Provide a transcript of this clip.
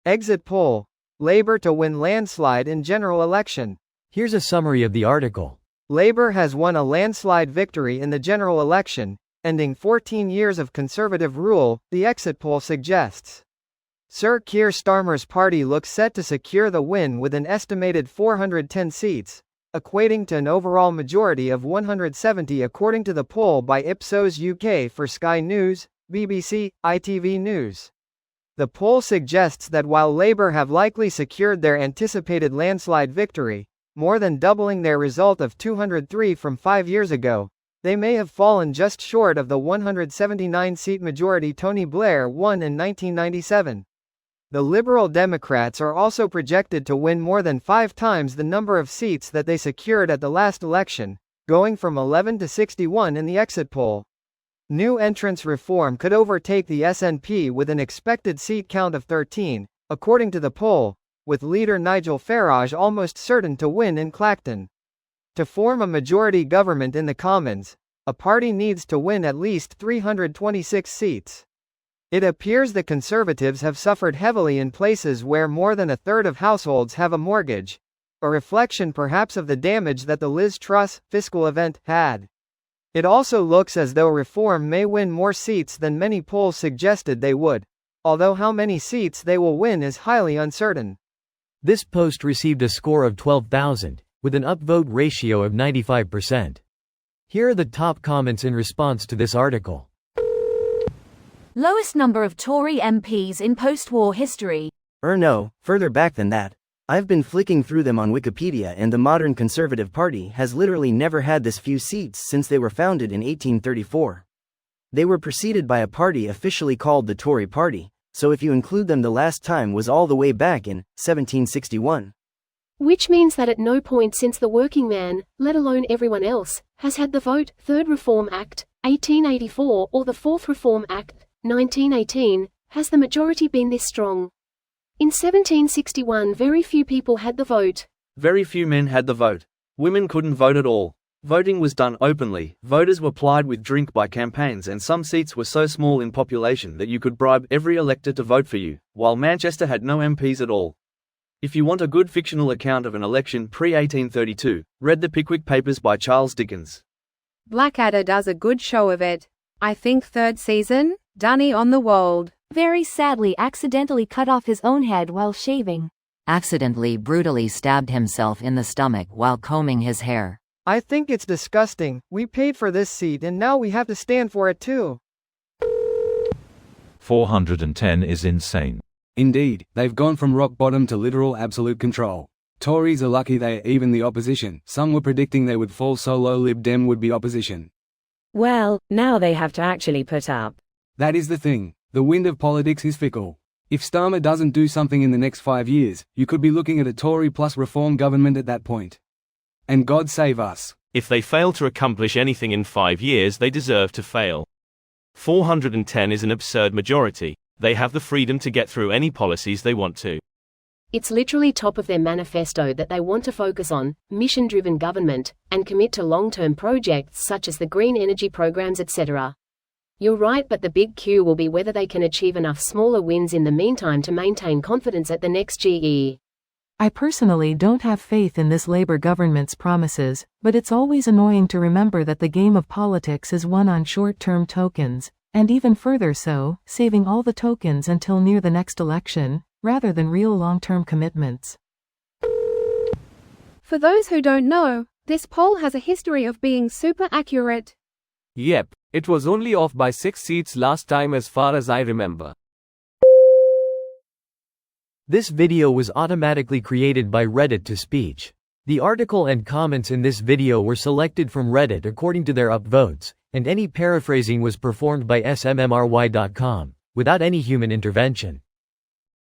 Exit poll. Labour to win landslide in general election. Here's a summary of the article. Labour has won a landslide victory in the general election, ending 14 years of Conservative rule, the exit poll suggests. Sir Keir Starmer's party looks set to secure the win with an estimated 410 seats, equating to an overall majority of 170 according to the poll by Ipsos UK for Sky News, BBC, ITV News. The poll suggests that while Labour have likely secured their anticipated landslide victory, more than doubling their result of 203 from 5 years ago, they may have fallen just short of the 179-seat majority Tony Blair won in 1997. The Liberal Democrats are also projected to win more than 5 times the number of seats that they secured at the last election, going from 11 to 61 in the exit poll. New entrance reform could overtake the SNP with an expected seat count of 13, according to the poll, with leader Nigel Farage almost certain to win in Clacton. To form a majority government in the Commons, a party needs to win at least 326 seats. It appears the Conservatives have suffered heavily in places where more than a third of households have a mortgage, a reflection perhaps of the damage that the Liz Truss fiscal event had. It also looks as though Reform may win more seats than many polls suggested they would, although how many seats they will win is highly uncertain. This post received a score of 12,000, with an upvote ratio of 95%. Here are the top comments in response to this article. Lowest number of Tory MPs in post-war history. No, further back than that. I've been flicking through them on Wikipedia and the modern Conservative Party has literally never had this few seats since they were founded in 1834. They were preceded by a party officially called the Tory Party, so if you include them the last time was all the way back in 1761. Which means that at no point since the working man, let alone everyone else, has had the vote, Third Reform Act, 1884, or the Fourth Reform Act, 1918, has the majority been this strong. In 1761 very few people had the vote. Very few men had the vote. Women couldn't vote at all. Voting was done openly, voters were plied with drink by campaigns and some seats were so small in population that you could bribe every elector to vote for you, while Manchester had no MPs at all. If you want a good fictional account of an election pre-1832, read the Pickwick Papers by Charles Dickens. Blackadder does a good show of it. I think third season, Dunny on the Wold. Very sadly accidentally cut off his own head while shaving. Accidentally brutally stabbed himself in the stomach while combing his hair. I think it's disgusting. We paid for this seat and now we have to stand for it too. 410 is insane. Indeed, they've gone from rock bottom to literal absolute control. Tories are lucky they are even the opposition. Some were predicting they would fall so low Lib Dem would be opposition. Well, now they have to actually put up. That is the thing. The wind of politics is fickle. If Starmer doesn't do something in the next 5 years, you could be looking at a Tory plus Reform government at that point. And God save us. If they fail to accomplish anything in 5 years, they deserve to fail. 410 is an absurd majority. They have the freedom to get through any policies they want to. It's literally top of their manifesto that they want to focus on mission-driven government and commit to long-term projects such as the green energy programs, etc. You're right, but the big Q will be whether they can achieve enough smaller wins in the meantime to maintain confidence at the next GE. I personally don't have faith in this Labour government's promises, but it's always annoying to remember that the game of politics is won on short-term tokens, and even further so, saving all the tokens until near the next election, rather than real long-term commitments. For those who don't know, this poll has a history of being super accurate. Yep, it was only off by 6 seats last time as far as I remember. This video was automatically created by Reddit to speech. The article and comments in this video were selected from Reddit according to their upvotes, and any paraphrasing was performed by smmry.com, without any human intervention.